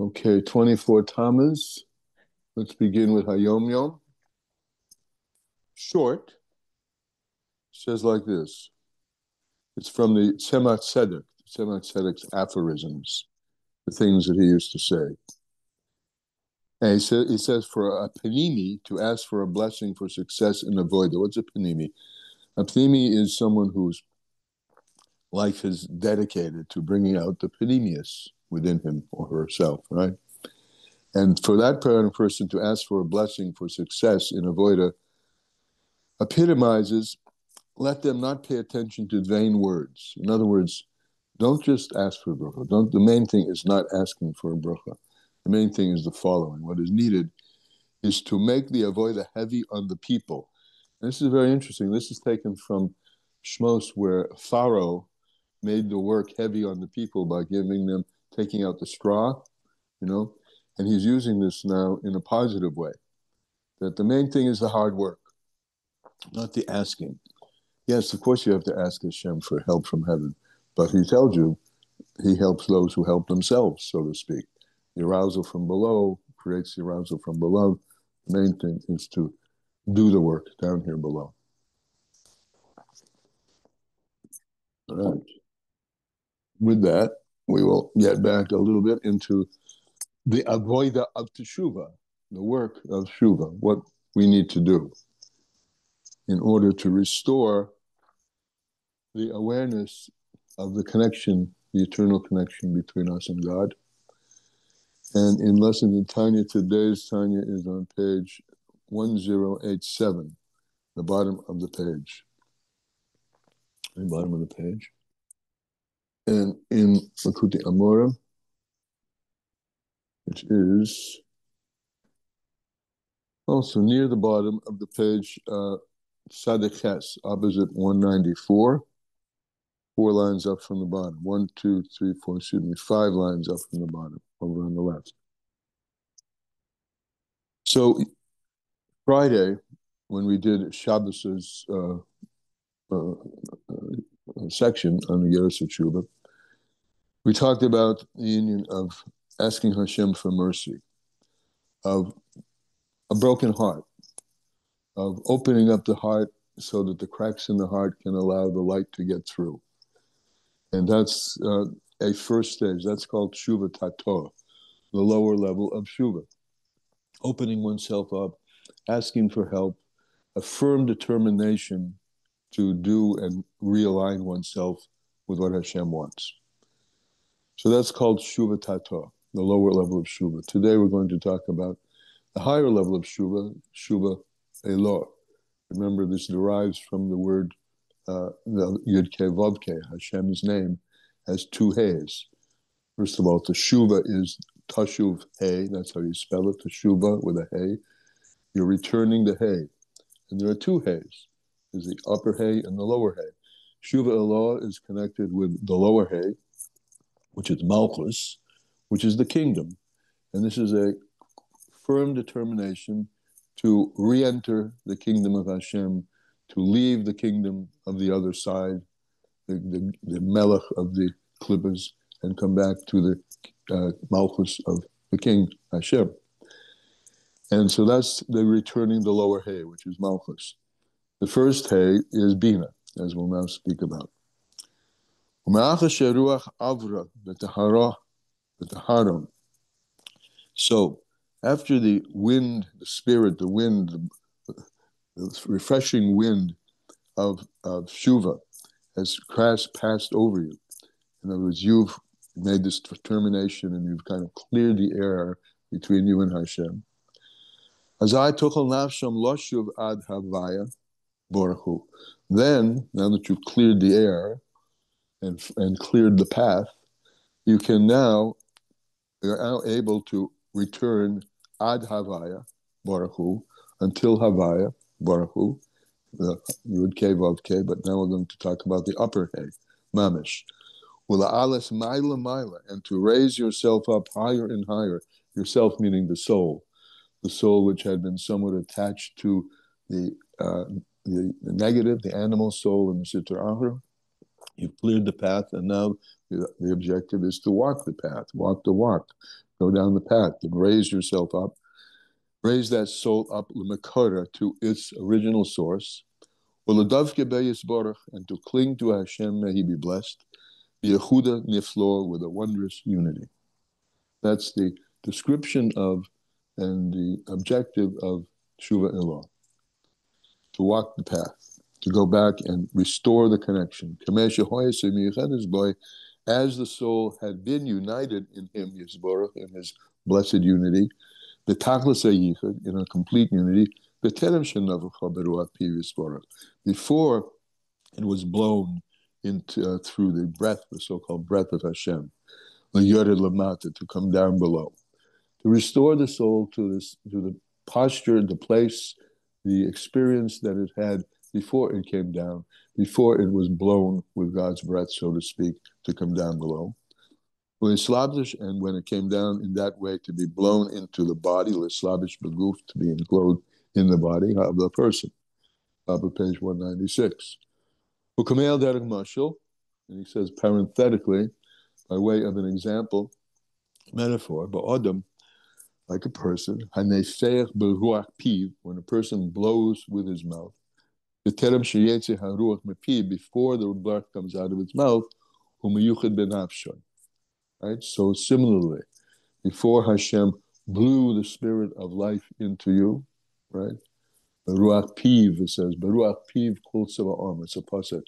Okay, 24 Tammuz. Let's begin with Hayom Yom. Short, says like this. It's from the Tzemach Tzedek's aphorisms, the things that he used to say. And he says for a panini, to ask for a blessing for success in avoida. What's a panini? A panini is someone whose life is dedicated to bringing out the panemius within him or herself, right? And for that person to ask for a blessing for success in avoida epitomizes, let them not pay attention to vain words. In other words, don't just ask for a bracha. The main thing is not asking for a bracha. The main thing is the following. What is needed is to make the avodah heavy on the people. And this is very interesting. This is taken from Shmos, where Pharaoh made the work heavy on the people by taking out the straw, you know, and he's using this now in a positive way. That the main thing is the hard work, not the asking. Yes, of course you have to ask Hashem for help from heaven, but he tells you he helps those who help themselves, so to speak. The arousal from below creates the arousal from below. The main thing is to do the work down here below. All right. With that, we will get back a little bit into the avoida of teshuva, the work of teshuva, what we need to do in order to restore the awareness of the connection, the eternal connection between us and God. And in Lesson in Tanya, today's Tanya is on page 1087, the bottom of the page. The bottom of the page. And in Lakuti Amora, which is also near the bottom of the page, Sadeches, opposite 194, 4 lines up from the bottom. 1, 2, 3, 4, 5 lines up from the bottom, over on the left. So Friday, when we did Shabbos's section on the Yeros Tshuva, we talked about the union of asking Hashem for mercy, of a broken heart, of opening up the heart so that the cracks in the heart can allow the light to get through. And that's a first stage. That's called Tshuva Tato, the lower level of Tshuva. Opening oneself up, asking for help, a firm determination to do and realign oneself with what Hashem wants. So that's called Tshuva Tato, the lower level of Tshuva. Today we're going to talk about the higher level of Tshuva, Tshuva Elor. Remember, this derives from the word the Yud Ke Vav Ke. Hashem's name has 2 He's. First of all, Teshuva is Tashuv He. That's how you spell it. Teshuva with a He. You're returning the He. And there are 2 He's. There's the upper He and the lower He. Tshuva Elor is connected with the lower He, which is Malchus, which is the kingdom. And this is a firm determination to re-enter the kingdom of Hashem, to leave the kingdom of the other side, the melech of the klippos, and come back to the malchus of the king Hashem. And so that's the returning the lower hay, which is malchus. The first hay is bina, as we'll now speak about. So after the wind, the spirit, the wind, the refreshing wind of Shuva has passed over you. In other words, you've made this determination and you've kind of cleared the air between you and Hashem. Then, now that you've cleared the air and cleared the path, you're now able to return ad Havaya, Baruch Hu, until Havaya, Baruch Hu, the Yud Ke Vav Ke, but now we're going to talk about the upper He, Mamish. Ula alas maila maila, and to raise yourself up higher and higher, yourself meaning the soul which had been somewhat attached to the negative, the animal soul in the Sitra Achra. You've cleared the path, and now the objective is to walk the path, walk the walk, Go down the path and raise yourself up. Raise that soul up, l'makara, to its original source. And to cling to Hashem, may He be blessed. Yehuda niflor, with a wondrous unity. That's the description of and the objective of Tshuva Ilah. To walk the path, to go back and restore the connection. As the soul had been united in Him, Yisborach, in His blessed unity, the tachlis yichud, in a complete unity, before it was blown into through the breath, the so-called breath of Hashem, to come down below, to restore the soul to the posture, the place, the experience that it had before it came down, before it was blown with God's breath, so to speak, to come down below. And when it came down in that way, to be blown into the body, to be enclosed in the body of the person. Top of page 196. And he says parenthetically, by way of an example, metaphor, ba'odam, like a person, when a person blows with his mouth, before the breath comes out of its mouth, right? So similarly, before Hashem blew the spirit of life into you, right? Baruch Piv, it says, Baruch Piv Kol Tzava'am. It's a pasuk.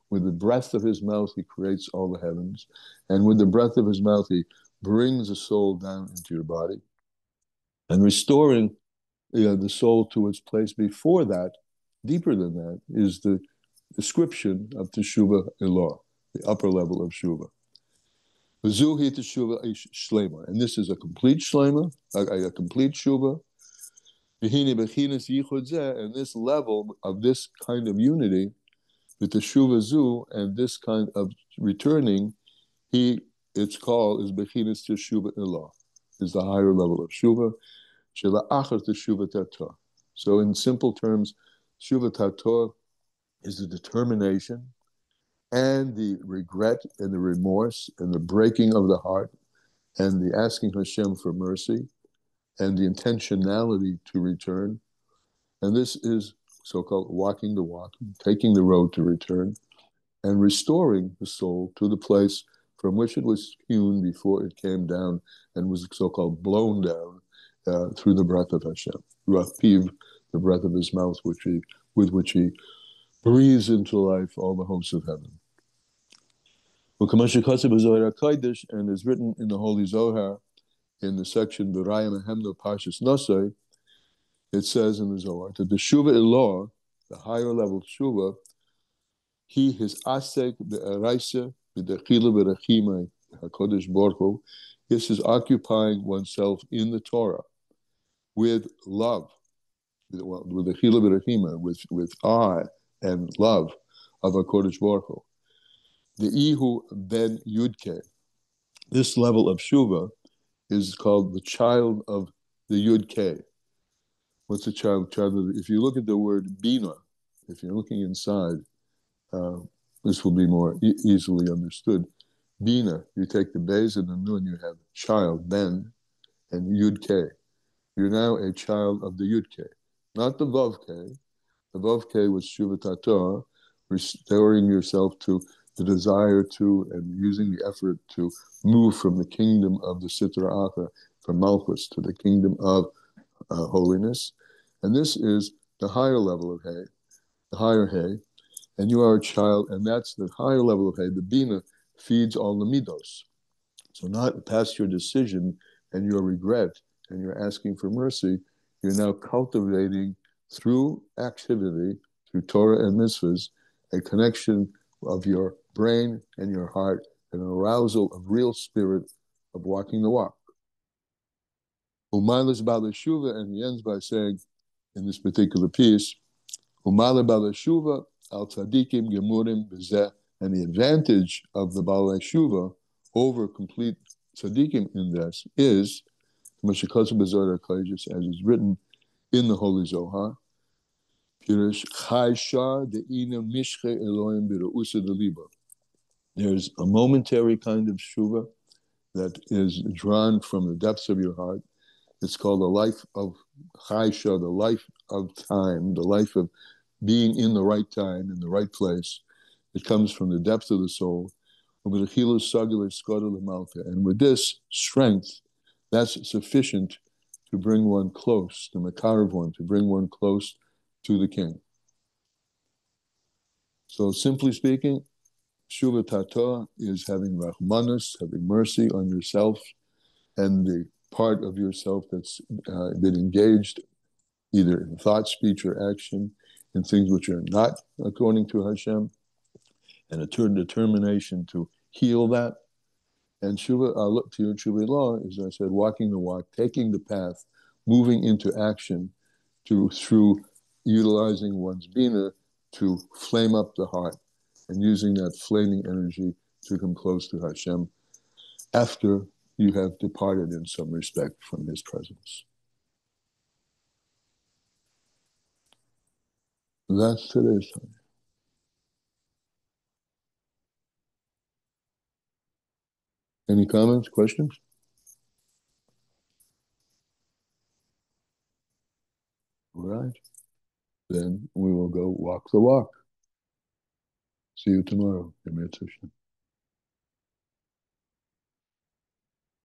With the breath of His mouth, He creates all the heavens, and with the breath of His mouth, He brings the soul down into your body, and restoring the soul to its place before that, deeper than that, is the description of Teshuvah Ilah, the upper level of Shuvah. Zuhi Teshuvah Shlema, and this is a complete Shlema, a complete Shuvah. And this level of this kind of unity, with the Teshuvah Zu, and this kind of returning, it's called is Bechinas Teshuvah Ilah, is the higher level of Shuvah. Shela'achar Teshuvah Tator. So in simple terms, Shuvah Tator is the determination and the regret and the remorse and the breaking of the heart and the asking Hashem for mercy and the intentionality to return. And this is so-called walking the walk, taking the road to return, and restoring the soul to the place from which it was hewn before it came down and was so-called blown down through the breath of Hashem. Ruach Piv, the breath of His mouth, with which He breathes into life all the hosts of heaven. And is written in the Holy Zohar, in the section B'rayim Hemno Pashas Nosai, it says in the Zohar that the Shuvah Ilah, the higher level Shuvah, he his asek be'araisa b'dechila b'rachimai HaKodesh Baruch Hu, this is occupying oneself in the Torah with love, with the chila b'rachima, with awe and love of HaKodesh Baruch Hu. The Ihu ben Yudke, this level of Shuvah is called the child of the Yud-K. What's the child? If you look at the word Bina, if you're looking inside, this will be more easily understood. Bina, you take the Beis and the Nun, you have child, Ben, and Yud-K. You're now a child of the Yud-K, not the Vav-K. The Vav-K was Shuvah Tator, restoring yourself to the desire to and using the effort to move from the kingdom of the Sitra Achra, from Malchus, to the kingdom of holiness. And this is the higher level of Hay, the higher Hay. And you are a child, and that's the higher level of Hay. The Bina feeds all the Midos. So not past your decision and your regret and you're asking for mercy, you're now cultivating through activity, through Torah and mitzvahs, a connection of your brain and your heart, an arousal of real spirit of walking the walk. Umalas Bala Shuva, and he ends by saying in this particular piece, Umala Bala Shuva al tzadikim gemurim bezeh, and the advantage of the Bala Shuva over complete tzadikim in this is, as is written in the Holy Zohar, there's a momentary kind of shuva that is drawn from the depths of your heart. It's called the life of Chaisha, the life of time, the life of being in the right time, in the right place. It comes from the depth of the soul. And with this strength, that's sufficient to bring one close, to Makarav one, to bring one close to the king. So simply speaking, Shuva Tata is having Rahmanas, having mercy on yourself and the part of yourself that's been engaged either in thought, speech, or action, in things which are not according to Hashem, and a determination to heal that. And Shuva to Shuva law, as I said, walking the walk, taking the path, moving into action through utilizing one's bina to flame up the heart and using that flaming energy to come close to Hashem after you have departed in some respect from His presence. That's today's time. Any comments, questions? All right. Then we will go walk the walk. See you tomorrow.